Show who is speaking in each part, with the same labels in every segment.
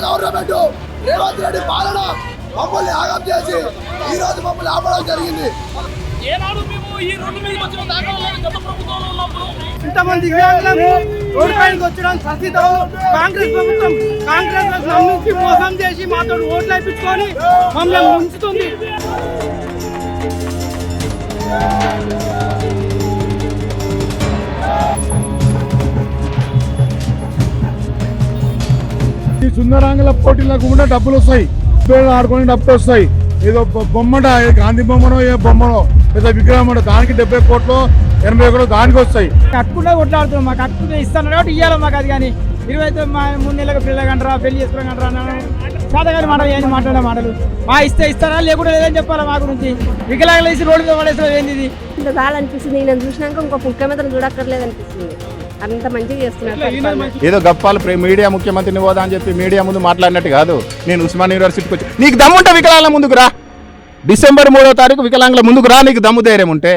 Speaker 1: Government Revanth Reddy పాలన మమ్మల్ని ఆగం చేసి ఈ రోజు మమ్మల్ని ఆపడం జరిగింది.
Speaker 2: ఇంతమంది దివ్యాంగులకు ఓడిపోయికి వచ్చడం ప్రస్తుతం కాంగ్రెస్ ప్రభుత్వం కాంగ్రెస్ నమ్మించి మోసం చేసి మాతో ఓట్లు వేయించుకొని మమ్మల్ని ఉంచుతుంది.
Speaker 3: ఈ సుందరాంగుల పోటీలకు కూడా డబ్బులు వస్తాయి, ఆడుకొని డబ్బులు వస్తాయి. ఏదో బొమ్మట గాంధీ బొమ్మనో ఏ బొమ్మనో లేదా విగ్రహం దానికి 70 కోట్లు 80 కోట్లు దానికి వస్తాయి.
Speaker 2: కట్టుకుంటే కొట్లాడుతున్నాం, మాకు కట్టుకుంటే ఇస్తాను కాబట్టి ఇవ్వాలి మాకు. అది కానీ 23 నెలలకు పిల్లగంటారా పెళ్లి చేసుకోగంటారా శాతగాని మాటలు ఏం మాట్లాడే మాటలు మా ఇస్తారా లేకుండా లేదని చెప్పాలి. మా గురించి వికలాంగులు వేసి రోడ్డు మీద పడేసిన ఏంది ఇది
Speaker 4: ఇంత చాలా అనిపిస్తుంది. నేను చూసినాక ఇంకో ముఖ్యమంత్రిని చూడక్కర్లేదు అనిపిస్తుంది. అంత మంచిగా చేస్తున్నారు.
Speaker 5: ఏదో గప్పాలు మీడియా ముఖ్యమంత్రిని హోదా అని చెప్పి మీడియా ముందు మాట్లాడినట్టు కాదు. నేను ఉస్మాన్ యూనివర్సిటీకి వచ్చి నీకు దమ్ముంటే వికలాంగుల ముందుకు రా, డిసెంబర్ 3వ తారీఖు వికలాంగుల ముందుకు రా, నీకు దమ్ము ధైర్యం ఉంటే.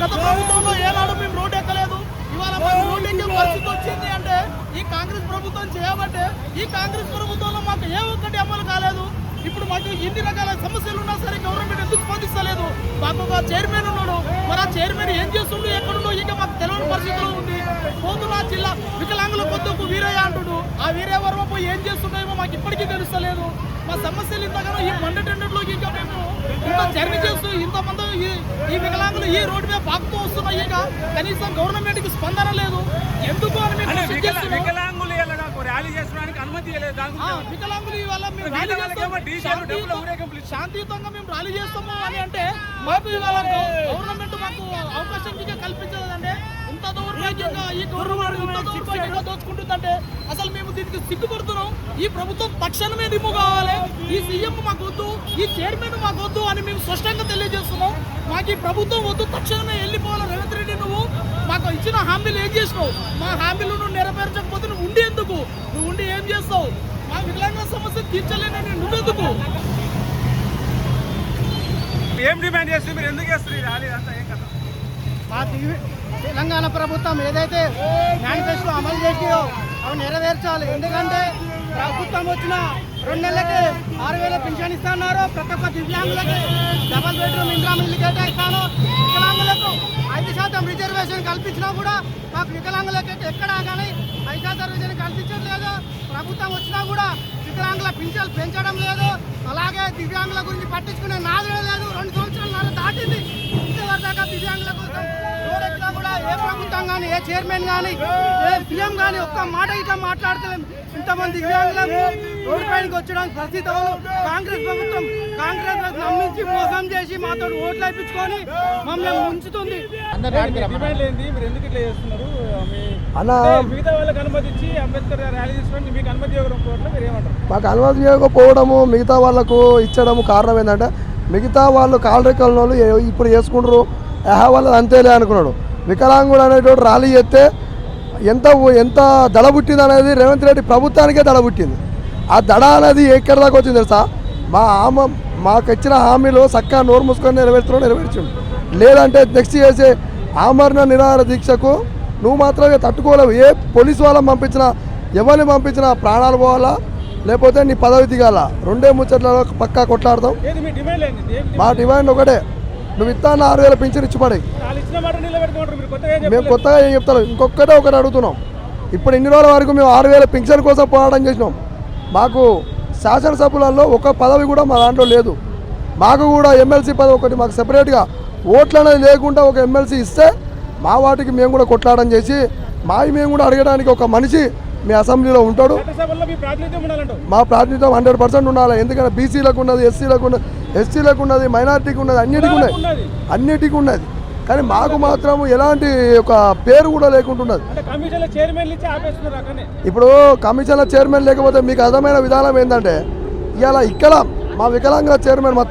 Speaker 2: గత ప్రభుత్వంలో ఏనాడు మేము రోడ్డు ఎక్కలేదు. ఇవాళ మేము రోడ్డు ఎక్కే పరిస్థితి వచ్చింది అంటే ఈ కాంగ్రెస్ ప్రభుత్వం చేయబట్టే. ఈ కాంగ్రెస్ ప్రభుత్వంలో మాకు ఏ ఒక్కటి అమలు కాలేదు. ఇప్పుడు మాకు ఎన్ని రకాల సమస్యలు ఉన్నా సరే గవర్నమెంట్ ఎందుకు స్పందిస్తలేదు. మాకు ఒక చైర్మన్ ఉన్నాడు, మరి ఆ చైర్మన్ ఏం చేస్తుండో ఎక్కడుండో ఇంకా మాకు తెలియని పరిస్థితుల్లో ఉంది. పోతున్నా జిల్లా వికలాంగుల పొద్దుకు వీరయ్య అంటుడు, ఆ వీరయ్య వర్మ పోయి ఏం చేస్తున్నాయేమో మాకు ఇప్పటికీ తెలుస్తలేదు. మా సమస్యలు ఇంతగానో ఈ మండలి టెండర్లో ఇంకా మేము ఇంత జర్నీ చేస్తూ ఇంతమంది ఈ వికలాంగులు ఈ రోడ్డు మీద పాకుతూ వస్తున్నాయి. ఇక కనీసం గవర్నమెంట్ కి స్పందన లేదు. ఎందుకు అని వికలాంగులు ర్యాలీ చేసుకోవడానికి అనుమతి ఇవ్వలేదు. వికలాంగులు ఇవాళ శాంతియుతంగా మేము ర్యాలీ చేస్తాము అని అంటే మాకు ఇవాళ గవర్నమెంట్ మాకు అవకాశం కల్పించలేదంటే ఇంత దౌర్భాగ్యంగా ఈ గవర్నమెంట్ ఇంత దౌర్భాగ్యంగా దోచుకుంటుందంటే అసలు మేము దీనికి సిగ్గుపడుతున్నాం. ఈ ప్రభుత్వం తక్షణమే దిమ్ము కావాలి. ఈ సీఎం మాకు వద్దు, ఈ చైర్మన్ మాకు వద్దు అని మేము స్పష్టంగా తెలియజేస్తున్నాం. మాకు ఈ ప్రభుత్వం వద్దు, తక్షణమే వెళ్ళిపోవాలి. రేవంత్ రెడ్డి నువ్వు మాకు ఇచ్చిన హామీలు ఏం చేసినావు? మా హామీలు నువ్వు నెరవేర్చకపోతే నువ్వు ఉండి ఎందుకు? నువ్వు ఉండి ఏం చేస్తావు? మా వికలాంగుల సమస్య తీర్చలేనని నువ్వెందుకు?
Speaker 6: ఏం డిమాండ్ చేస్తుంది, మీరు ఎందుకు చేస్తున్నారు?
Speaker 2: మా తెలంగాణ ప్రభుత్వం ఏదైతే మేనిఫెస్టో అమలు చేసియో అవి నెరవేర్చాలి. ఎందుకంటే ప్రభుత్వం వచ్చిన 2 నెలలకి 6,000 పింఛన్ ఇస్తున్నారు. ప్రతి ఒక్క దివ్యాంగులకి డబల్ బెడ్రూమ్ ఇంద్రామిల్లు కేటాయిస్తాను. వికలాంగులకు 5% రిజర్వేషన్ కల్పించినా కూడా మాకు వికలాంగులకి ఎక్కడా కానీ 5% రిజర్వేషన్ కల్పించట్లేదు. ప్రభుత్వం వచ్చినా కూడా వికలాంగుల పింఛన్లు పెంచడం లేదు. అలాగే దివ్యాంగుల గురించి పట్టించుకునే నాదే లేదు. 2 సంవత్సరాలు దాటింది. ఇంతవరదాకా దివ్యాంగుల కోసం రోడ్డెక్కినా కూడా ఏ ప్రభుత్వం కానీ ఏ చైర్మన్ కానీ ఏ సీఎం కానీ ఒక్క మాట ఇట్లా మాట్లాడతలేము. ఇంతమంది దివ్యాంగులకు రోడ్డు పైకి వచ్చడానికి ప్రస్తుతం కాంగ్రెస్ ప్రభుత్వం కాంగ్రెస్ నమ్మించి మోసం చేసి మాతో ఓట్లు వేయించుకొని మమ్మల్ని ఉంచుతుంది.
Speaker 6: మిగతా వాళ్ళకి అనుమతి ఇచ్చి అంబేద్కర్ ర్యాలీ చేసుకోండి, మీకు అనుమతి ఇవ్వకపోవడం మీరు ఏమంటారు?
Speaker 1: మాకు అనుమతి ఇవ్వకపోవడము మిగతా వాళ్ళకు ఇచ్చడము కారణం ఏంటంటే మిగతా వాళ్ళు కాలరెక్కల వాళ్ళు ఇప్పుడు చేసుకుంటారు, వాళ్ళది అంతేలే అనుకున్నాడు. వికలాంగుడు అనేటోడు ర్యాలీ చేస్తే ఎంత ఎంత దడ పుట్టింది అనేది రేవంత్ రెడ్డి ప్రభుత్వానికే దడ పుట్టింది. ఆ దడ అనేది ఎక్కడి దాకా వచ్చింది తెలుసా? మాకు ఇచ్చిన హామీలు చక్కగా నోరు మూసుకొని నెరవేర్చిండు. లేదంటే నెక్స్ట్ చేసే ఆమరణ నిరాహార దీక్షకు నువ్వు మాత్రమే తట్టుకోలేవు. ఏ పోలీసు వాళ్ళని పంపించినా ఎవరిని పంపించినా ప్రాణాలు పోవాలా లేకపోతే నీ పదవి దిగాల. 2 ముచ్చట్లలో పక్కా కొట్లాడతాం. మా డిమాండ్ ఒకటే, నువ్వు ఇస్తాను 6,000 పింఛన్ ఇచ్చి పడే. మేము కొత్తగా ఏం చెప్తాను, ఇంకొకటే ఒకటి అడుగుతున్నాం. ఇప్పుడు ఇన్ని రోజుల వరకు మేము 6,000 పింఛన్ కోసం పోరాటం చేసినాం. మాకు శాసనసభ్యులలో ఒక పదవి కూడా మా దాంట్లో లేదు. మాకు కూడా ఎమ్మెల్సీ పదవి ఒకటి మాకు సెపరేట్గా ఓట్లు అనేది లేకుండా ఒక ఎమ్మెల్సీ ఇస్తే మా వాటికి మేము కూడా కొట్లాడడం చేసి మేము కూడా అడగడానికి ఒక మనిషి మీ అసెంబ్లీలో ఉంటాడు. మా ప్రాతినిధ్యం 100% ఉండాలి. ఎందుకంటే బీసీలకు ఉన్నది, ఎస్సీలకు ఉన్నది, ఎస్టీలకు ఉన్నది, మైనార్టీకి ఉన్నది, అన్నిటికీ ఉన్నది. కానీ మాకు మాత్రం ఎలాంటి ఒక పేరు కూడా లేకుంటున్నది.
Speaker 6: అంటే కమిషన్ల చైర్మన్లు ఇచ్చి ఆపేస్తున్నారు అక్కడనే.
Speaker 1: ఇప్పుడు కమిషన్ల చైర్మన్ లేకపోతే మీకు అర్థమైన విధానం ఏంటంటే ఇవాళ ఇక్కడ మా వికలాంగుల చైర్మన్ మా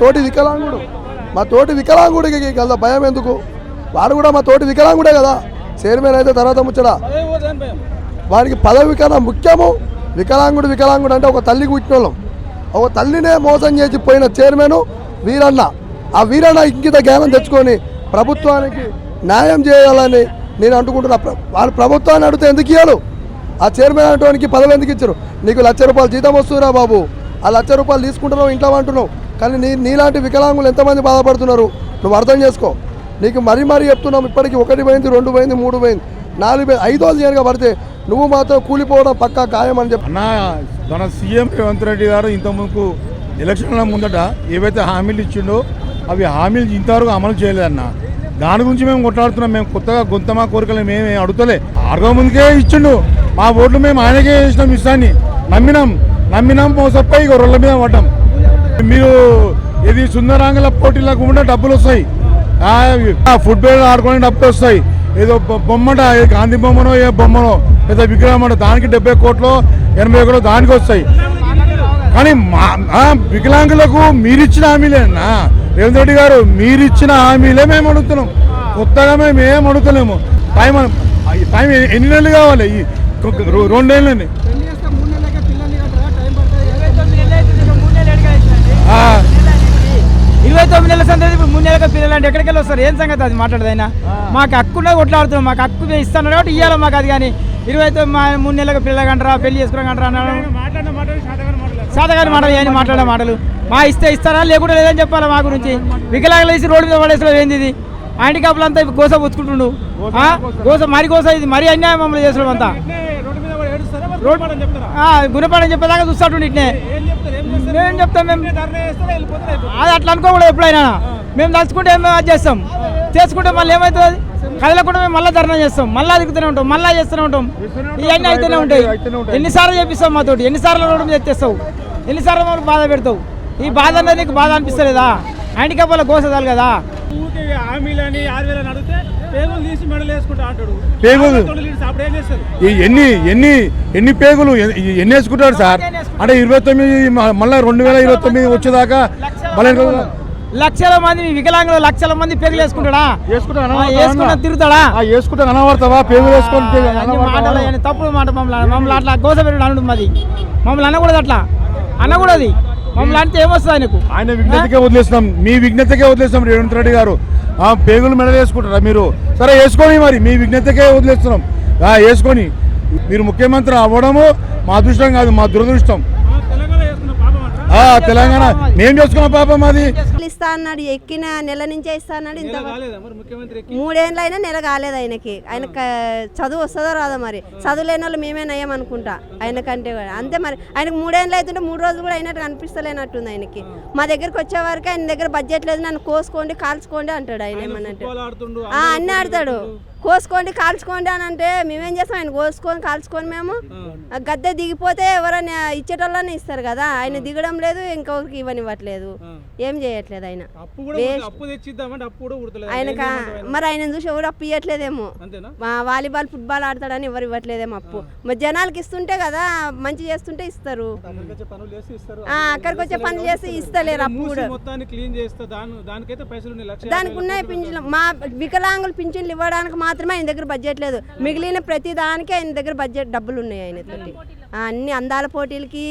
Speaker 1: తోటి వికలాంగుడికి కదా భయం ఎందుకు? వాడు కూడా మా తోటి వికలాంగుడే కదా, చైర్మన్ అయితే తర్వాత ముచ్చడా.
Speaker 6: అదే పోదని భయం.
Speaker 1: వాడికి పదవి కన్నా ముఖ్యము వికలాంగుడు అంటే ఒక తల్లికి పుట్టినోళ్ళం. ఒక తల్లినే మోసం చేసి పోయిన చైర్మన్ వీరన్న. ఆ వీరన్న ఇంకిత జ్ఞానం తెచ్చుకొని ప్రభుత్వానికి న్యాయం చేయాలని నేను అనుకుంటున్నా. వాళ్ళు ప్రభుత్వాన్ని అడిగితే ఎందుకు ఇవ్వరు? ఆ చైర్మన్ అనేటువంటి పదవి ఎందుకు ఇచ్చారు? నీకు ₹1,00,000 జీతం వస్తుందిరా బాబు, ఆ ₹1,00,000 తీసుకుంటున్నావు ఇంట్లో అంటున్నావు, కానీ నీలాంటి వికలాంగులు ఎంతమంది బాధపడుతున్నారు నువ్వు అర్థం చేసుకో. నీకు మరీ చెప్తున్నాం, ఇప్పటికీ 1 పోయింది, 2 పోయింది, 3 పోయింది, 4 పోయింది, 5వ చేయగా పడితే నువ్వు మాత్రం కూలిపోవడం పక్కా ఖాయమని చెప్పి
Speaker 3: అన్న మన సీఎం రేవంత్ రెడ్డి గారు ఇంతకుముందు ఎలక్షన్ల ముందట ఏవైతే హామీలు ఇచ్చిండో అవి హామీలు ఇంతవరకు అమలు చేయలేదన్న. దాని గురించి మేము కొట్లాడుతున్నాం. మేము కొత్తగా గొంతమా కోరికలు మేమే అడుగుతలే. 6 ముందుకే ఇచ్చిండు, మా ఓట్లు మేము ఆయనకే వేసినాం, ఇస్తాన్ని నమ్మినాం మోసపోయి ఇక రోడ్ల మీద పడ్డాం. మీరు ఇది సుందరాంగుల పోటీలకు కూడా డబ్బులు వస్తాయి, ఫుట్బాల్ ఆడుకోవడానికి డబ్బులు వస్తాయి. ఏదో బొమ్మట గాంధీ బొమ్మనో ఏ బొమ్మనో లేదా విగ్రహం అంట దానికి 70 కోట్లు 80 కోట్లు దానికి వస్తాయి. కానీ వికలాంగులకు మీరిచ్చిన హామీలే అన్న రేవంత్ రెడ్డి గారు, మీరిచ్చిన హామీలే మేము అడుగుతున్నాం. కొత్తగా మేము ఏం అడుగుతలేము. టైం ఎన్ని నెలలు కావాలి? 2 నెలలని.
Speaker 2: 29 నెలల సంతతి ఇప్పుడు 3 నెలలుగా పిల్లలు అంటే ఎక్కడికి వెళ్ళి వస్తారు? ఏం సంగతి అది మాట్లాడదైనా? మాకు హక్కునే కొట్లాడుతున్నాం, మాకు హక్కు ఇస్తాను కాబట్టి ఇవ్వాలి మాకు అది. కానీ 3 నెలలుగా పిల్లలు అంటారా, పెళ్లి చేసుకోవడం అంటారా, సాధగాని మాటలు ఏమని మాట్లాడే మాటలు. మా ఇస్తారా లేకుండా లేదని చెప్పాలి. మా గురించి వికలాంగులు వేసి రోడ్డు మీద పడేసలో ఏంది ఇది? హ్యాండిక్యాప్లు అంతా గోస పుచ్చుకుంటుండు, గోస ఇది మరీ అన్యాయం మమ్మల్ని చేసడం అంతా. గుణపాఠం చెప్పేదాకా చూస్తాడు ఇట్నే. ఏం చెప్తాం మేము? అది అట్లా అనుకోకూడదు ఎప్పుడైనా. మేము తలుచుకుంటే ఏమో అది చేస్తాం, చేసుకుంటే మళ్ళీ ఏమవుతుంది? కదలకుండా మేము మళ్ళీ ధర్నా చేస్తాం, మళ్ళీ అదుగుతూనే ఉంటాం, మళ్ళీ చేస్తూనే ఉంటాం. ఇవన్నీ అయితేనే ఉంటాయి. ఎన్నిసార్లు చేపిస్తావు మాతోటి? ఎన్నిసార్లు రోడ్డు మీద ఎత్తేస్తావు? ఎన్నిసార్లు మమ్మల్ని బాధ పెడతావు? ఈ బాధ అనేది నీకు బాధ అనిపిస్తలేదా? హ్యాండిక్యాప్ వల్ల గోసదాలు కదా.
Speaker 6: హామీలని 6,000 అడిగితే పేగులు తీసి మెడలు వేసుకుంటా అంటాడు.
Speaker 3: పేగులు
Speaker 6: అప్పుడు ఏం చేస్తారు?
Speaker 3: ఎన్ని పేగులు ఎన్ని వేసుకుంటారు సార్? అంటే 29 మళ్ళీ 2029 వచ్చేదాకా
Speaker 2: లక్షల మంది వికలాంగులు, లక్షల మంది పేగులు వేసుకుంటాడా? వేసుకుంటా తిరుగుతాడా?
Speaker 3: వేసుకుంటా కనబడతావా? పేగులు వేసుకొని
Speaker 2: మాటలు తప్పుడు మాట. మమ్మల్ని అట్లా గోస పెట్టి అనడు మాది. మమ్మల్ని అనకూడదు, అట్లా అనకూడదు. మమ్మల్ని అంటే ఏమొస్తుంది ఆయనకు? ఆయన
Speaker 3: విజ్ఞతకే వదిలేస్తున్నాం, మీ విజ్ఞతకే వదిలేస్తున్నాం. రేవంత్ రెడ్డి గారు పేగులు మెడలు వేసుకుంటారా మీరు? సరే వేసుకొని, మరి మీ విజ్ఞతకే వదిలేస్తున్నాం. వేసుకొని మీరు ముఖ్యమంత్రి అవ్వడము మా అదృష్టం కాదు, మా దురదృష్టం. తెలంగాణ మేము చేసుకున్న పాపం అది.
Speaker 4: ఇస్తా అన్నాడు, ఎక్కిన నెల నుంచే ఇస్తా అన్నాడు. ఇంత 3 ఏళ్ళు అయినా నెల కాలేదు ఆయనకి. ఆయన చదువు వస్తుందో రాదో మరి. చదువు లేని వాళ్ళు మేమే నయం అనుకుంటా ఆయనకంటే కూడా అంతే. మరి ఆయనకు 3 ఏళ్ళు అవుతుంటే 3 రోజులు కూడా అయినట్టు అనిపిస్తలేనట్టుంది ఆయనకి. మా దగ్గరకు వచ్చే వరకు ఆయన దగ్గర బడ్జెట్ లేదు, నన్ను కోసుకోండి కాల్చుకోండి అంటాడు. ఆయన ఏమన్నట్టు అన్నీ ఆడతాడు. కోసుకోండి కాల్చుకోండి అని అంటే మేమేం చేస్తాం? ఆయన కోసుకొని కాల్చుకొని మేము గద్దె దిగిపోతే ఎవరైనా ఇచ్చేటోళ్ళని ఇస్తారు కదా. ఆయన దిగడం లేదు, ఇంకొకరికి ఇవ్వనివ్వట్లేదు, ఏం చేయట్లేదు ఆయన. ఆయనక మరి ఆయన చూసి ఎవరు అప్పు ఇవ్వట్లేదేమో. వాలీబాల్ ఫుట్బాల్ ఆడతాడని ఎవరు ఇవ్వట్లేదేమో అప్పు. మరి జనాలకి ఇస్తుంటే కదా, మంచి చేస్తుంటే ఇస్తారు. అక్కడికి వచ్చే పనులు చేస్తే ఇస్తలేరు అప్పు కూడా. దానికి ఉన్నాయి పింఛన్లు. మా వికలాంగులు పింఛన్లు ఇవ్వడానికి మాత్రమే ఆయన దగ్గర బడ్జెట్ లేదు. మిగిలిన ప్రతి దానికి ఆయన దగ్గర బడ్జెట్ డబ్బులు ఉన్నాయి ఆయన తోటి. అన్ని అందాల పోటీలకి,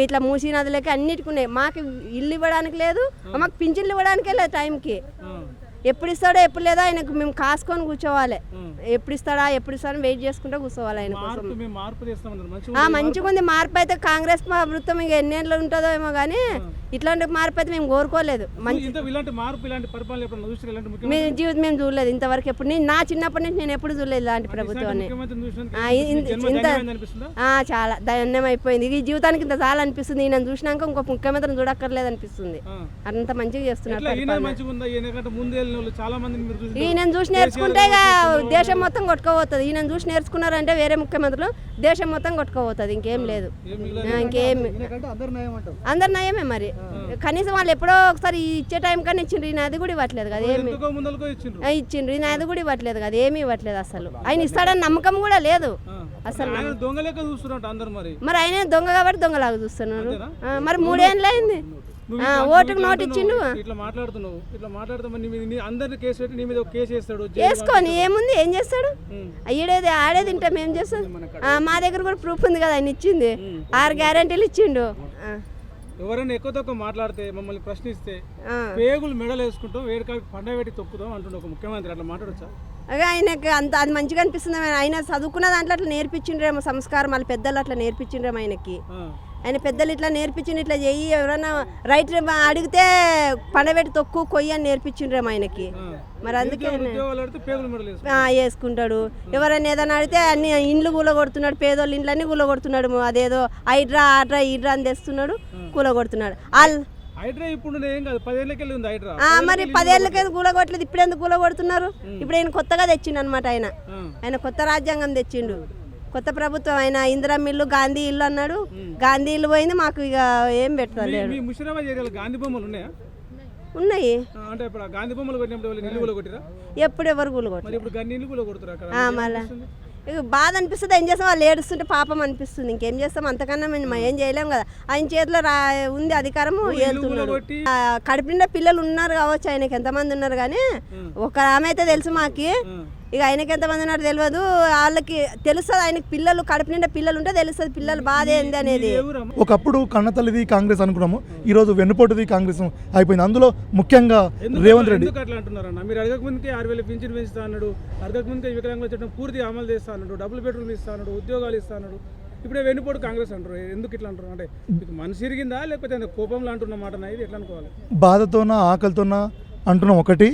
Speaker 4: ఇట్లా మూసీ నదులకి అన్నిటికి ఉన్నాయి. మాకు ఇల్లు ఇవ్వడానికి లేదు, మాకు పింఛన్లు ఇవ్వడానికే లేదు టైంకి. ఎప్పుడు ఇస్తాడో ఎప్పుడు లేదో ఆయనకు మేము కాసుకొని కూర్చోవాలి. ఎప్పుడు ఇస్తాడా వెయిట్ చేసుకుంటూ కూర్చోవాలి ఆయన కోసం. మంచిగా ఉంది మార్పు అయితే. కాంగ్రెస్ ప్రభుత్వం ఇంకా ఎన్నేళ్ళు ఉంటుందో ఏమో కానీ ఇట్లాంటి మార్పు అయితే మేము కోరుకోలేదు. మేము చూడలేదు ఇంతవరకు. ఎప్పుడు నా చిన్నప్పటి నుంచి నేను ఎప్పుడు చూడలేదు ఇలాంటి ప్రభుత్వాన్ని. ఇంత చాలా ధన్యం అయిపోయింది. ఈ జీవితానికి ఇంత చాలా అనిపిస్తుంది. నేను చూసినాక ఇంకో ముఖ్యమంత్రిని చూడక్కర్లేదు అనిపిస్తుంది. అంత మంచిగా చేస్తున్నారు.
Speaker 6: వెళ్ళిన వాళ్ళు చాలా మందిని మీరు చూసి
Speaker 4: ఈయనను చూసి నేర్చుకుంటే ఇక దేశం మొత్తం కొట్టుకోపోతుంది. ఈయనను చూసి నేర్చుకున్నారంటే వేరే ముఖ్యమంత్రులు దేశం మొత్తం కొట్టుకోపోతుంది. ఇంకేం లేదు, ఇంకేం అందరు నయమే. మరి కనీసం వాళ్ళు ఎప్పుడో ఒకసారి ఇచ్చే టైం కన్నా ఇచ్చిండ్రు. ఈయన అది కూడా ఇవ్వట్లేదు కదా, ఏమి ఇచ్చిండ్రు. ఈయన అది కూడా ఇవ్వట్లేదు కదా, ఏమి ఇవ్వట్లేదు. అసలు ఆయన ఇస్తాడని నమ్మకం కూడా లేదు అసలు.
Speaker 6: దొంగ లెక్క చూస్తున్నట్టు అందరు
Speaker 4: మరి ఆయన దొంగ కాబట్టి దొంగలాగా చూస్తున్నారు. మరి 3 ఏళ్ళు అయింది, ఓటుకు నోటు ఇచ్చిండు.
Speaker 6: ఇట్లా మాట్లాడుతున్నావు, ఇట్లా మాట్లాడుతా అందరిని కేసు పెట్టి నీ మీద ఒక కేసు వేస్తాడు.
Speaker 4: వేసుకొని ఏముంది, ఏం చేస్తాడు? ఈడేది ఆడేది తింటే మేము చేస్తాం. మా దగ్గర కూడా ప్రూఫ్ ఉంది కదా, ఆయన ఇచ్చింది 6 గ్యారెంటీలు ఇచ్చిండు.
Speaker 6: ఎవరైనా ఎక్కువ తక్కువ మాట్లాడితే మమ్మల్ని ప్రశ్నిస్తే పేగులు మెడలు వేసుకుంటాం, వేడికాడికి పండగ పెట్టి తొక్కుతాం అంటుండే ఒక ముఖ్యమంత్రి. అట్లా మాట్లాడొచ్చా?
Speaker 4: ఆయనకు అంత అది మంచిగా అనిపిస్తుంది. ఆయన చదువుకున్న దాంట్లో అట్లా నేర్పించిండ్రేమో సంస్కారం, వాళ్ళ పెద్దలు అట్లా నేర్పించిండ్రేమో ఆయనకి. ఆయన పెద్దలు ఇట్లా నేర్పించిండు, ఇట్లా చెయ్యి, ఎవరైనా రైట్ అడిగితే పండబెట్టి తొక్కు కొయ్యి అని నేర్పించిండ్రేమో ఆయనకి. మరి అందుకే వేసుకుంటాడు. ఎవరైనా ఏదైనా అడిగితే అన్ని ఇండ్లు కూలగొడుతున్నాడు, పేదోళ్ళు ఇండ్లన్నీ కూలగొడుతున్నాడు. అదేదో హైడ్రా ఆడ్రా ఈడ్రా అని తెస్తున్నాడు, కూలగొడుతున్నాడు. మరి 10 ఏళ్ళకి కూలగొట్టలేదు, ఇప్పుడు ఎందుకు కూలగొడుతున్నారు? ఇప్పుడు ఆయన కొత్తగా తెచ్చిండు అనమాట. ఆయన కొత్త రాజ్యాంగం తెచ్చిండు, కొత్త ప్రభుత్వం. ఆయన ఇందిరా ఇల్లు, గాంధీ ఇల్లు అన్నాడు. గాంధీ ఇల్లు పోయింది, మాకు ఇక ఏం పెట్టలేదు. ఉన్నాయి. ఎప్పుడు ఎవరు కూలగొట్టారు? మళ్ళా ఇక బాధ అనిపిస్తుంది. ఏం చేస్తాం, వాళ్ళు ఏడుస్తుంటే పాపం అనిపిస్తుంది. ఇంకేం చేస్తాం, అంతకన్నా మేము ఏం చేయలేము కదా. ఆయన చేతిలో ఉంది అధికారము, వెళ్తున్నాడు. కడుపు నిండా పిల్లలు ఉన్నారు కావచ్చు ఆయనకి, ఎంతమంది ఉన్నారు కానీ ఒక ఆమె అయితే తెలుసు మాకి. ఇక ఆయనకి ఎంతమంది ఉన్నారు తెలియదు, వాళ్ళకి తెలుస్తుంది. ఆయనకి పిల్లలు కడుపు నిండా పిల్లలు ఉంటే తెలుస్తుంది పిల్లలు బాధ ఏంది అనేది.
Speaker 1: ఒకప్పుడు కన్నతల్లిది కాంగ్రెస్ అనుకున్నాము, ఈ రోజు వెన్నుపోటుది కాంగ్రెస్ అయిపోయింది. అందులో ముఖ్యంగా రేవంత్ రెడ్డి.
Speaker 6: అట్లా అంటున్నారన్న, మీరు అడగక ముందుకే 6,000 పింఛన్ పెంచుతా అన్నాడు, అడగక ముందుకే వికలాంగుల చట్టం పూర్తిగా అమలు చేస్తా అన్నాడు, డబుల్ బెడ్రూమ్ ఇస్తా అన్నాడు, ఉద్యోగాలు ఇస్తా అన్నాడు. ఇప్పుడే వెన్నుపోటు కాంగ్రెస్ అంటారు. ఎందుకు ఇట్లా అంటారు? అంటే మనసు ఇరిగిందా లేకపోతే కోపంలో అంటున్న మాట ఇది ఎట్లా అనుకోవాలి?
Speaker 1: బాధతోనా ఆకలితోనా అంటున్నాం. ఒకటి,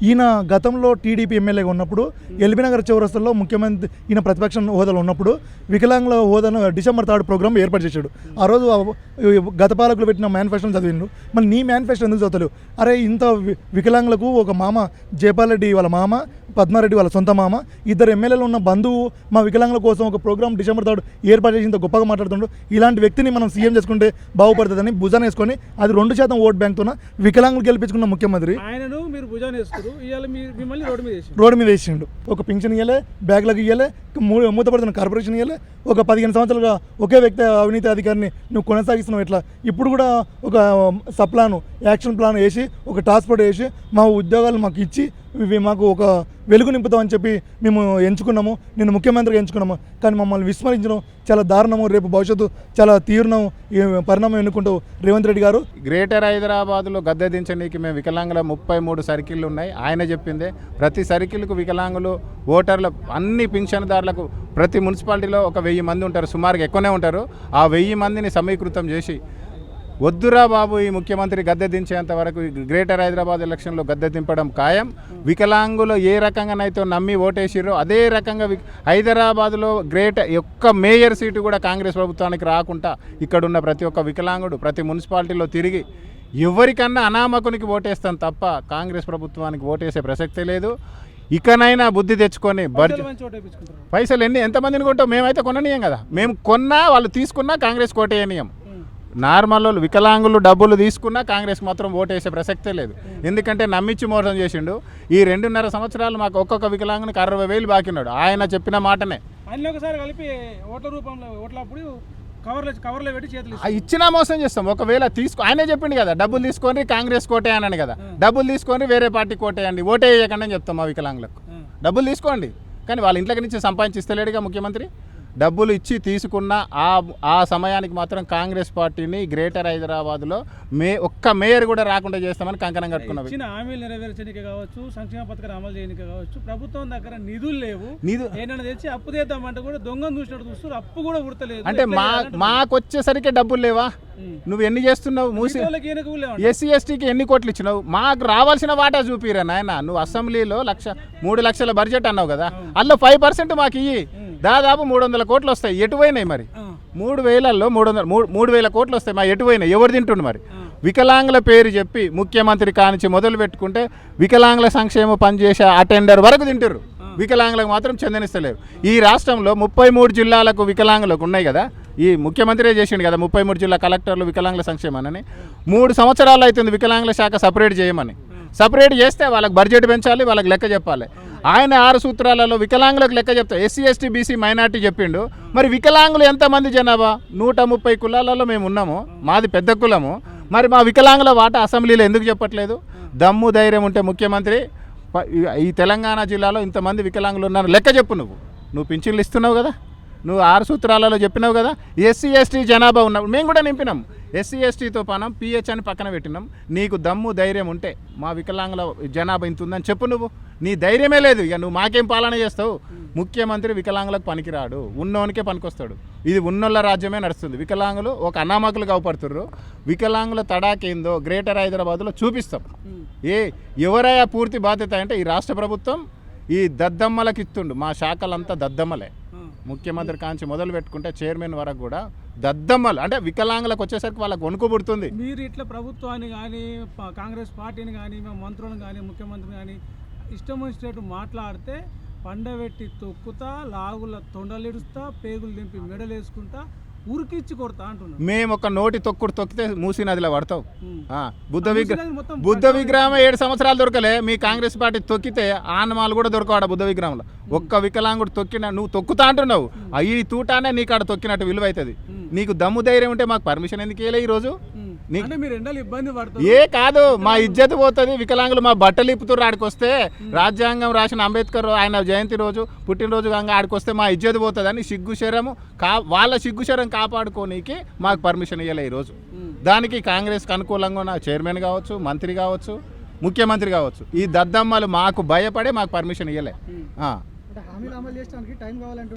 Speaker 1: ఈయన గతంలో టీడీపీ ఎమ్మెల్యేగా ఉన్నప్పుడు ఎల్బీనగర్ చౌరస్తాలో ముఖ్యమంత్రి ఈయన ప్రతిపక్ష హోదాలో ఉన్నప్పుడు వికలాంగుల హోదాను December 3 ప్రోగ్రామ్ ఏర్పాటు చేశాడు. ఆ రోజు గత పాలకులు పెట్టిన మేనిఫెస్టోని చదివిండు. మళ్ళీ నీ మేనిఫెస్టో ఎందుకు చదవలేవు? అరే ఇంత వికలాంగులకు ఒక మామ, జయపాల్ రెడ్డి వాళ్ళ మామ, పద్మారెడ్డి వాళ్ళ సొంత మామ, 2 ఎమ్మెల్యేలు ఉన్న బంధువు మా వికలాంగుల కోసం ఒక ప్రోగ్రామ్ December 3 ఏర్పాటు చేసి ఇంత గొప్పగా మాట్లాడుతుండు. ఇలాంటి వ్యక్తిని మనం సీఎం చేసుకుంటే బాగుపడుతుందని భుజాన వేసుకొని అది 2% ఓట్ బ్యాంక్తో వికలాంగులు గెలిపించుకున్న ముఖ్యమంత్రి
Speaker 6: మీరు భుజాన వేస్తారు, మిమ్మల్ని
Speaker 1: రోడ్డు మీద వేసిండు. ఒక పింఛన్ ఇవ్వలే, బ్యాగ్లకు ఇవ్వలే, మూతపడుతున్న కార్పొరేషన్ ఇవ్వలే. ఒక 15 సంవత్సరాలుగా ఒకే వ్యక్తి అవినీతి అధికారిని నువ్వు కొనసాగిస్తున్నావు. ఎట్లా? ఇప్పుడు కూడా ఒక సప్లాను, యాక్షన్ ప్లాన్ వేసి, ఒక టాస్క్ ఫోర్స్ వేసి మా ఉద్యోగాలు మాకు ఇచ్చి మాకు ఒక వెలుగు నింపుతామని చెప్పి మేము ఎంచుకున్నాము, నేను ముఖ్యమంత్రిగా ఎంచుకున్నాము. కానీ మమ్మల్ని విస్మరించడం చాలా దారుణము. రేపు భవిష్యత్తు చాలా తీవ్రం పరిణామం ఎన్నుకుంటూ రేవంత్ రెడ్డి గారు.
Speaker 5: గ్రేటర్ హైదరాబాద్లో గద్దె దించడానికి మేము వికలాంగుల 33 సర్కిళ్ళు ఉన్నాయి. ఆయన చెప్పిందే ప్రతి సర్కిల్కు వికలాంగులు, ఓటర్లు, అన్ని పింఛన్దారులకు ప్రతి మున్సిపాలిటీలో ఒక 1000 మంది ఉంటారు, సుమారుగా ఎక్కువనే ఉంటారు. ఆ 1000 మందిని సమీకృతం చేసి వద్దురా బాబు ఈ ముఖ్యమంత్రి గద్దె దించేంత వరకు గ్రేటర్ హైదరాబాద్ ఎలక్షన్లో గద్దె దింపడం ఖాయం. వికలాంగులు ఏ రకంగానైతే నమ్మి ఓటేసిరో అదే రకంగా హైదరాబాద్లో ఒక్క మేయర్ సీటు కూడా కాంగ్రెస్ ప్రభుత్వానికి రాకుండా ఇక్కడున్న ప్రతి ఒక్క వికలాంగుడు ప్రతి మున్సిపాలిటీలో తిరిగి ఎవరికన్నా అనామకునికి ఓటేస్తాం తప్ప కాంగ్రెస్ ప్రభుత్వానికి ఓటేసే ప్రసక్తే లేదు. ఇకనైనా బుద్ధి తెచ్చుకొని పైసలు ఎంతమందిని కొంటాం? మేమైతే కొననీయం కదా. మేము కొన్నా వాళ్ళు తీసుకున్నా కాంగ్రెస్ కోటేయనీయం. నార్మల్ వికలాంగులు డబ్బులు తీసుకున్నా కాంగ్రెస్ మాత్రం ఓటేసే ప్రసక్తే లేదు. ఎందుకంటే నమ్మించి మోసం చేసిండు. ఈ 2.5 సంవత్సరాలు మాకు ఒక్కొక్క వికలాంగునికి 60,000 బాకిన్నాడు. ఆయన చెప్పిన మాటనే ఇచ్చినా మోసం చేస్తాం. ఒకవేళ ఆయనే చెప్పిండు కదా, డబ్బులు తీసుకొని కాంగ్రెస్ కోటే అని కదా, డబ్బులు తీసుకొని వేరే పార్టీ కోటేయండి, ఓటే వేయకండి చెప్తాం మా వికలాంగులకు. డబ్బులు తీసుకోండి, కానీ వాళ్ళ ఇంట్లోకి నుంచి సంపాదించిస్తలేడుగా ముఖ్యమంత్రి. డబ్బులు ఇచ్చి తీసుకున్న ఆ సమయానికి మాత్రం కాంగ్రెస్ పార్టీని గ్రేటర్ హైదరాబాద్లో ఒక్క మేయర్ కూడా రాకుండా చేస్తామని కంకణం కట్టుకున్నాం.
Speaker 6: ఇచ్చిన హామీలు నెరవేర్చడానికి కావచ్చు, సంక్షేమ పథకాలు అమలు చేయడానికి కావచ్చు, ప్రభుత్వం దగ్గర నిధులు లేవు. ఏదైనా తెచ్చి అప్పు చేద్దామంటే కూడా దొంగను చూసినట్టు చూస్తూ అప్పు కూడా ఉడతలేదు.
Speaker 5: అంటే మాకు వచ్చేసరికి డబ్బులు లేవా? నువ్వు ఎన్ని చేస్తున్నావు? మూసి ఎస్సీ ఎస్టీకి ఎన్ని కోట్లు ఇచ్చినావు? మాకు రావాల్సిన వాటా చూపిరా నాయన. నువ్వు అసెంబ్లీలో 3 లక్షల బడ్జెట్ అన్నావు కదా, అందులో 5% మాకు ఇయ్యి. దాదాపు 300 కోట్లు వస్తాయి. ఎటువైనాయి మరి? 3,000లో 300 కోట్లు వస్తాయి. మా ఎటువైనాయి? ఎవరు తింటుండు మరి? వికలాంగుల పేరు చెప్పి ముఖ్యమంత్రి కానించి మొదలు పెట్టుకుంటే వికలాంగుల సంక్షేమ పనిచేసే అటెండర్ వరకు తింటారు, వికలాంగులకు మాత్రం చెందనిస్తలేరు. ఈ రాష్ట్రంలో 33 జిల్లాలకు వికలాంగులకు ఉన్నాయి కదా, ఈ ముఖ్యమంత్రి చేసిండు కదా 33 జిల్లా కలెక్టర్లు వికలాంగుల సంక్షేమాన్ని. 3 సంవత్సరాలు అవుతుంది వికలాంగుల శాఖ సపరేట్ చేయమని. సపరేట్ చేస్తే వాళ్ళకి బడ్జెట్ పెంచాలి, వాళ్ళకి లెక్క చెప్పాలి. ఆయన 6 సూత్రాలలో వికలాంగులకు లెక్క చెప్తారు. ఎస్సీ ఎస్టీ బీసీ మైనార్టీ చెప్పిండు. మరి వికలాంగులు ఎంతమంది జనాభా? 130 కులాలలో మేము ఉన్నాము, మాది పెద్ద కులము. మరి మా వికలాంగుల వాటా అసెంబ్లీలో ఎందుకు చెప్పట్లేదు? దమ్ము ధైర్యం ఉంటే ముఖ్యమంత్రి ఈ తెలంగాణ జిల్లాలో ఇంతమంది వికలాంగులు ఉన్నారు లెక్క చెప్పు. నువ్వు పింఛన్లు ఇస్తున్నావు కదా, నువ్వు 6 సూత్రాలలో చెప్పినావు కదా. ఎస్సీ ఎస్టీ జనాభా ఉన్నప్పుడు మేము కూడా నింపినాం. ఎస్సీ ఎస్టీతో పానం పిహెచ్ అని పక్కన పెట్టినాం. నీకు దమ్ము ధైర్యం ఉంటే మా వికలాంగుల జనాభా ఇంత ఉందని చెప్పు. నీ ధైర్యమే లేదు, ఇక నువ్వు మాకేం పాలన చేస్తావు? ముఖ్యమంత్రి వికలాంగులకు పనికిరాడు, ఉన్నోనికే పనికొస్తాడు. ఇది ఉన్నోళ్ళ రాజ్యమే నడుస్తుంది. వికలాంగులు ఒక అనామకులు కాపాడుతుర్రు. వికలాంగుల తడాకేందో గ్రేటర్ హైదరాబాద్లో చూపిస్తాం. ఎవరయ్యా పూర్తి బాధ్యత అంటే ఈ రాష్ట్ర ప్రభుత్వం ఈ దద్దమ్మలకు ఇస్తుండు. మా శాఖలంతా దద్దమ్మలే. ముఖ్యమంత్రి కాంచి మొదలు పెట్టుకుంటే చైర్మన్ వరకు కూడా దద్దమ్మలు. అంటే వికలాంగులకు వచ్చేసరికి వాళ్ళకి వణుకు పుడుతుంది.
Speaker 6: మీరు ఇట్లా ప్రభుత్వాన్ని కానీ కాంగ్రెస్ పార్టీని కానీ మంత్రులను కానీ ముఖ్యమంత్రిని కానీ ఇష్టం వచ్చినట్టు మాట్లాడితే పండబెట్టి తొక్కుతా, లాగుల తొండలిడుస్తా, పేగులు దింపి మెడలు వేసుకుంటా, ఉరికిచ్చి కొడతా అంటున్నాను.
Speaker 5: మేము ఒక నోటి తొక్కితే మూసీ నదిలో పడతావు. బుద్ధ విగ్రహం 7 సంవత్సరాలు దొరకలే. మీ కాంగ్రెస్ పార్టీ తొక్కితే ఆనమాలు కూడా దొరకవాడ బుద్ధ విగ్రహంలో. ఒక్క వికలాంగుడు తొక్కినా నువ్వు తొక్కుతా అంటున్నావు. ఈ తూటానే నీకు ఆడ తొక్కినట్టు విలువ అవుతుంది. నీకు దమ్ము ధైర్యం ఉంటే మాకు పర్మిషన్ ఎందుకు ఇవ్వలే ఈరోజు? ఏ కాదు, మా ఇజ్జత్ పోతుంది. వికలాంగులు మా బట్టలు ఇప్పుతుర్రు. ఆడికొస్తే రాజ్యాంగం రాసిన అంబేద్కర్ ఆయన జయంతి రోజు పుట్టినరోజు కాగా ఆడికొస్తే మా ఇజ్జత్ పోతుంది అని సిగ్గుశరము వాళ్ళ సిగ్గుశరం కాపాడుకోనీకి మాకు పర్మిషన్ ఇవ్వలే ఈరోజు. దానికి కాంగ్రెస్కి అనుకూలంగా ఉన్న చైర్మన్ కావచ్చు, మంత్రి కావచ్చు, ముఖ్యమంత్రి కావచ్చు, ఈ దద్దమ్మలు మాకు భయపడే మాకు పర్మిషన్ ఇవ్వలే.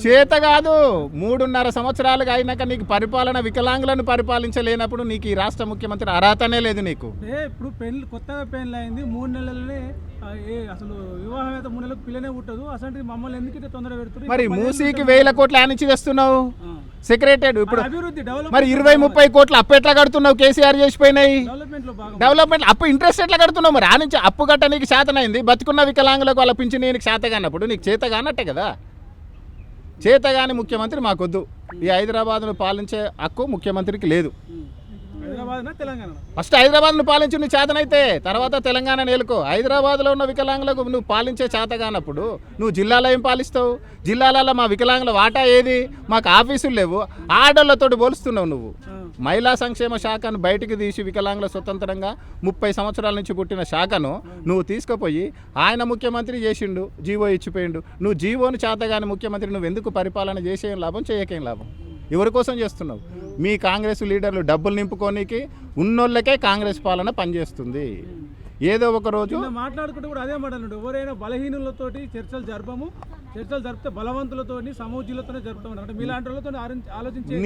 Speaker 5: చేత కాదు. 3.5 సంవత్సరాలుగా అయినాక నీకు పరిపాలన వికలాంగులను పరిపాలించలేనప్పుడు నీకు ఈ రాష్ట్ర ముఖ్యమంత్రి అర్హతనే లేదు నీకు.
Speaker 6: ఇప్పుడు పెళ్లి కొత్తగా పెళ్లి అయింది 3 నెలలనే అసలు వివాహం అయితే 3 నెలలకు పిల్లనే పుట్టదు. అసలు మమ్మల్ని ఎందుకు తొందర పెడుతున్నారు?
Speaker 5: మరి మూసీకి 1000 కోట్లు ఆనించి తెస్తున్నావు సెక్రటరీ. ఇప్పుడు మరి 20-30 కోట్లు అప్పు ఎట్లా కడుతున్నావు? కేసీఆర్ చేసిపోయినాయి డెవలప్మెంట్ అప్పు ఇంట్రెస్ట్ ఎట్లా కడుతున్నావు? మరి ఆనించి అప్పు కట్ట నీకు శాతనైంది. బతుకున్న వికలాంగులకు వాళ్ళ పింఛన్ నీకు శాత కానప్పుడు నీకు చేత కానట్టే కదా. చేతగాని ముఖ్యమంత్రి మాకొద్దు. ఈ హైదరాబాద్ను పాలించే హక్కు ముఖ్యమంత్రికి లేదు. ఫస్ట్ హైదరాబాద్ను పాలించు నీ చేతనైతే, తర్వాత తెలంగాణ నేలుకో. హైదరాబాద్లో ఉన్న వికలాంగులకు నువ్వు పాలించే చేత కానప్పుడు నువ్వు జిల్లాలో ఏం పాలిస్తావు? జిల్లాలలో మా వికలాంగుల వాటా ఏది? మాకు ఆఫీసులు లేవు. ఆడోళ్ళతో పోలుస్తున్నావు నువ్వు. మహిళా సంక్షేమ శాఖను బయటికి తీసి వికలాంగుల స్వతంత్రంగా 30 సంవత్సరాల నుంచి పుట్టిన శాఖను నువ్వు తీసుకుపోయి ఆయన ముఖ్యమంత్రి చేసిండు, జీవో ఇచ్చిపోయిండు. నువ్వు జీవోను చేతగాని ముఖ్యమంత్రి నువ్వు ఎందుకు పరిపాలన చేసేం లాభం, చేయకేం లాభం? ఎవరి కోసం చేస్తున్నావు? మీ కాంగ్రెస్ లీడర్లు డబ్బులు నింపుకోనికి ఉన్నోళ్ళకే కాంగ్రెస్ పాలన పనిచేస్తుంది. ఏదో ఒక రోజు
Speaker 6: మాట్లాడుకుంటే కూడా అదే మాట్లాడు. ఎవరైనా బలహీనులతోటి చర్చలు జరిపితే బలవంతులతోని సమూహులతోనే జరుపుతాం. అంటే మీలాంటి వాళ్ళతో ఆలోచించి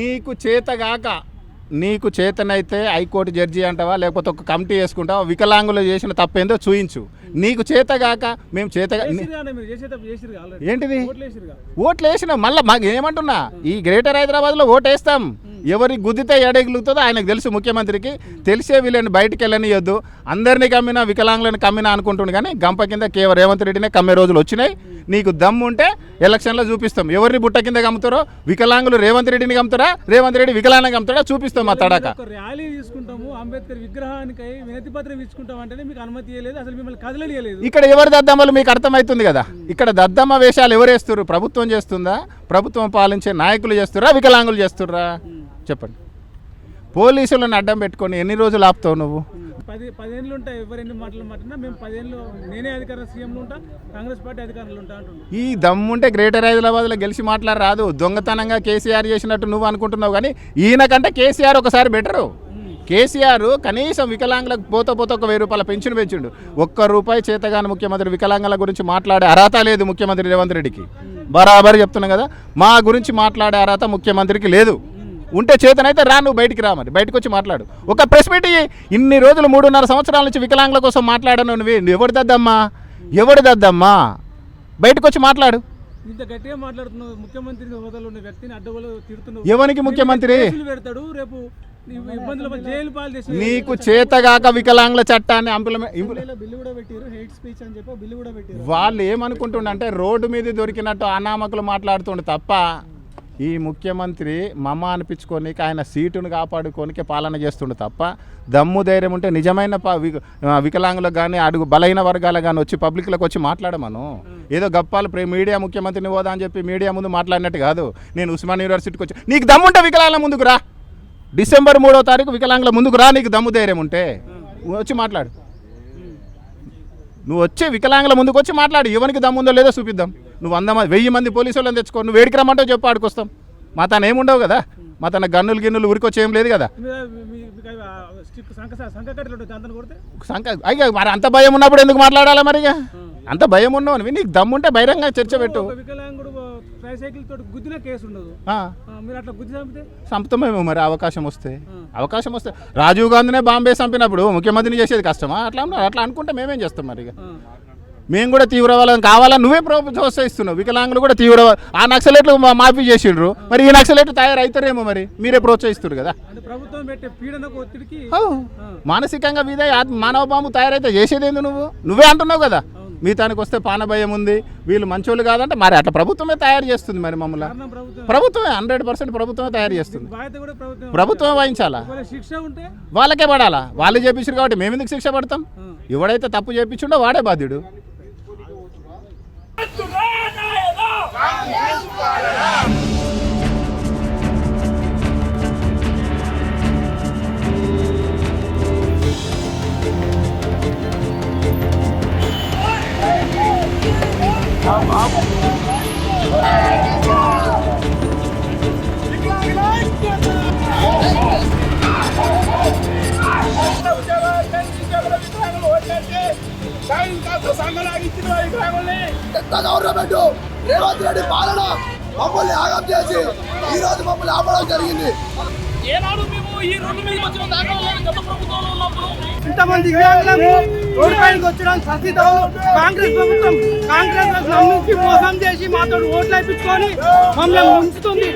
Speaker 5: నీకు చేతనైతే హైకోర్టు జడ్జి అంటావా, లేకపోతే ఒక కమిటీ వేసుకుంటావా? వికలాంగులు చేసిన తప్పేందో చూయించు. నీకు చేతగాక మేము ఏంటిది ఓట్లు వేసినాం. మళ్ళీ మాకు ఏమంటున్నా, ఈ గ్రేటర్ హైదరాబాద్లో ఓటు వేస్తాం. ఎవరికి గుద్దితే ఎడగలుగుతుందో ఆయనకు తెలుసు. ముఖ్యమంత్రికి తెలిసే వీళ్ళని బయటికి వెళ్ళనియొద్దు. అందరినీ కమ్మినా వికలాంగులను కమ్మినా అనుకుంటుండు. కానీ గంప కింద కేవలం రేవంత్ రెడ్డినే కమ్మే రోజులు వచ్చినాయి. నీకు దమ్ము ఉంటే ఎలక్షన్లో చూపిస్తాం. ఎవరిని బుట్ట కింద కమ్ముతారో? వికలాంగులు రేవంత్ రెడ్డిని కమ్ముతారా, రేవంత్ రెడ్డి వికలాంగులను కమ్ముతాడా? చూపిస్తాం మా తడాక.
Speaker 6: ర్యాలీ తీసుకుంటాము, అంబేద్కర్ విగ్రహానికి వినతి పత్రం ఇచ్చుకుంటాం అంటే మీకు అనుమతి ఇవ్వలేదు, అసలు మిమ్మల్ని కదలలేదు.
Speaker 5: ఇక్కడ ఎవరు దద్దమ్మలు మీకు అర్థమవుతుంది కదా. ఇక్కడ దద్దమ్మ వేషాలు ఎవరు వేస్తున్నారు? ప్రభుత్వం చేస్తుందా? ప్రభుత్వం పాలించే నాయకులు చేస్తుర్రా, వికలాంగులు చేస్తుర్రా? చెప్పండి. పోలీసులను అడ్డం పెట్టుకొని ఎన్ని రోజులు ఆపుతావు నువ్వు?
Speaker 6: 10 ఏళ్ళు ఉంటాయి. ఎవరెన్ని మాటలు మాట్లాడినా మేము 10 ఏళ్ళు నేనే అధికార సీఎంలో ఉంటా, కాంగ్రెస్ పార్టీ అధికారంలో ఉంటా అంటున్నాను.
Speaker 5: ఈ దమ్ముంటే గ్రేటర్ హైదరాబాద్లో గెలిచి మాట్లాడరాదు. దొంగతనంగా కేసీఆర్ చేసినట్టు నువ్వు అనుకుంటున్నావు. కానీ ఈయనకంటే కేసీఆర్ ఒకసారి బెటరు. కేసీఆర్ కనీసం వికలాంగులకు పోత ఒక 1000 రూపాయల పెన్షన్ పెంచిండు. ₹1 చేతగాని ముఖ్యమంత్రి వికలాంగుల గురించి మాట్లాడే అర్హత లేదు ముఖ్యమంత్రి రేవంత్ రెడ్డికి. బరాబర్ చెప్తున్నా కదా, మా గురించి మాట్లాడే అర్హత ముఖ్యమంత్రికి లేదు. ఉంటే చేతనైతే రా, నువ్వు బయటికి రా, మరి బయటకు వచ్చి మాట్లాడు. ఒక ప్రెస్ మీట్ ఇన్ని రోజులు 3.5 సంవత్సరాల నుంచి వికలాంగుల కోసం మాట్లాడాను. నువ్వు ఎవడు దద్దమ్మా బయటకు వచ్చి మాట్లాడు.
Speaker 6: ఇంత గట్టిగా మాట్లాడుతున్నావు. ముఖ్యమంత్రి హోదాలో ఉన్న వ్యక్తిని అడ్డగోలు తిడుతున్నావు.
Speaker 5: ఎవరికి ముఖ్యమంత్రి
Speaker 6: పెడతాడు? రేపు ఇబ్బందులు జైలు పాలు చేసి
Speaker 5: నీకు చేతగాక వికలాంగుల చట్టాన్ని
Speaker 2: బిల్లు కూడా పెట్టారు, హేట్ స్పీచ్ అని చెప్పి బిల్లు కూడా పెట్టారు.
Speaker 5: వాళ్ళు ఏమనుకుంటుండంటే రోడ్డు మీద దొరికినట్టు అనామకులు మాట్లాడుతుండే తప్ప ఈ ముఖ్యమంత్రి మమ్మ అనిపించుకోనికి ఆయన సీటును కాపాడుకోనికి పాలన చేస్తుండే తప్ప దమ్ము ధైర్యం ఉంటే నిజమైన వికలాంగులకు కానీ అడుగు బలహీన వర్గాలకు కానీ వచ్చి పబ్లిక్లకు వచ్చి మాట్లాడమను. ఏదో గప్పాలు మీడియా ముఖ్యమంత్రిని హోదా అని చెప్పి మీడియా ముందు మాట్లాడినట్టు కాదు. నేను ఉస్మాన్ యూనివర్సిటీకి వచ్చి నీకు దమ్ముంటే వికలాంగుల ముందుకు రా, డిసెంబర్ 3వ తారీఖు వికలాంగుల ముందుకు రా, నీకు దమ్ము ధైర్యం ఉంటే వచ్చి మాట్లాడు. నువ్వు వచ్చి వికలాంగుల ముందుకు వచ్చి మాట్లాడు, ఎవరికి దమ్ముందో లేదో చూపిద్దాం. నువ్వు 1000 మంది పోలీసు వాళ్ళని తెచ్చుకో, నువ్వు వేడికి రమ్మంటావు చెప్పు, ఆడుకొస్తాం. మా తన ఏముండవు కదా, మా తన గన్నులు గిన్నులు ఊరికొచ్చి ఏం లేదు కదా. అయ్యా మరి అంత భయం ఉన్నప్పుడు ఎందుకు మాట్లాడాలా? మరి అంత భయం ఉన్నావు, నీకు దమ్ముంటే బహిరంగ చర్చ పెట్టు. చంపుతామేమో మరి అవకాశం వస్తే. రాజీవ్ గాంధీనే బాంబే చంపినప్పుడు ముఖ్యమంత్రిని చేసేది కష్టమా? అట్లా అనుకుంటే మేమేం చేస్తాం మరి? మేము కూడా తీవ్రవాదం కావాలని నువ్వే ప్రోత్సహిస్తున్నావు. వికలాంగులు కూడా ఆ నక్సలెట్లు మాఫీ చేసిండ్రు, మరి ఈ నక్సలెట్లు తయారవుతారేమో, మరి మీరే ప్రోత్సహిస్తున్నారు కదా. మానసికంగా వీదే మానవ బాంబు తయారైతే చేసేది ఏంది? నువ్వే అంటున్నావు కదా, మీ తనకు వస్తే పానభయం ఉంది, వీళ్ళు మంచోళ్ళు కాదంటే మరి అట్లా ప్రభుత్వమే తయారు చేస్తుంది. మరి మమ్మల్ని ప్రభుత్వమే 100% ప్రభుత్వమే తయారు చేస్తుంది. ప్రభుత్వమే వహించాలా, వాళ్ళకే పడాలా. వాళ్ళు చేపించారు కాబట్టి మేము ఎందుకు శిక్ష పడతాం? ఎవడైతే తప్పు చేపించుండో వాడే బాధ్యుడు.
Speaker 1: గవర్నమెంట్ రేవంత్ రెడ్డి పాలన మమ్మల్ని ఆగం చేసి ఈ రోజు మమ్మల్ని ఆపడం జరిగింది.
Speaker 2: ఇంతమంది రోడ్డు పైకి వచ్చడం ససితో కాంగ్రెస్ ప్రభుత్వం నమ్మించి మోసం చేసి మాతో ఓట్లు వేయించుకొని మమ్మల్ని ఉంచుతుంది.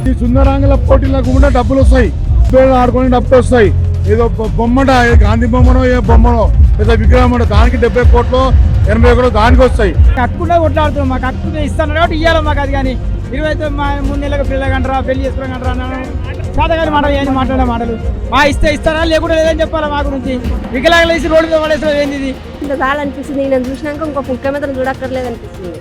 Speaker 3: ఈ సుందరాంగుల పోటీలకు కూడా డబ్బులు వస్తాయి, పేరు ఆడుకొని డబ్బులు వస్తాయి. ఏదో బొమ్మట గాంధీ బొమ్మనో ఏ బొమ్మనో లేదా విగ్రహం దానికి 70 కోట్లు 80 కోట్లు దానికి వస్తాయి.
Speaker 7: కట్టుకుంటే కొట్లాడుతున్నాం, మాకు కట్టుకుంటే ఇస్తాను కాబట్టి ఇవ్వాలి మాకు. అది కానీ 23 నెలలకు పిల్లగంటారా, పెళ్లి చేసుకోగంటారా, శాతగాని మాట ఏంటి మాట్లాడే మాటలు. మా ఇస్తారా లేకుండా లేదని చెప్పాలా మా గురించి. వికలాంగులు వేసి రోడ్డు మీద పడేసడం ఏంది? ఇది
Speaker 4: ఇంకా చాలా అనిపిస్తుంది. నేను చూసినాక ఇంకో ముఖ్యమంత్రిని చూడక్కర్లేదు అనిపిస్తుంది.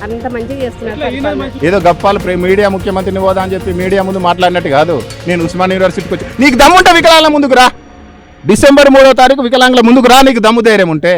Speaker 4: అంత మంచిగా చేస్తున్నారు.
Speaker 5: ఏదో గప్పాలు మీడియా ముఖ్యమంత్రిని హోదా అని చెప్పి మీడియా ముందు మాట్లాడినట్టు కాదు. నేను ఉస్మాన్ యూనివర్సిటీకి వచ్చి నీకు దమ్ముంటే వికలాంగుల ముందుకు రా, డిసెంబర్ 3వ తారీఖు వికలాంగుల ముందుకు రా, నీకు దమ్ము ధైర్యం ఉంటే.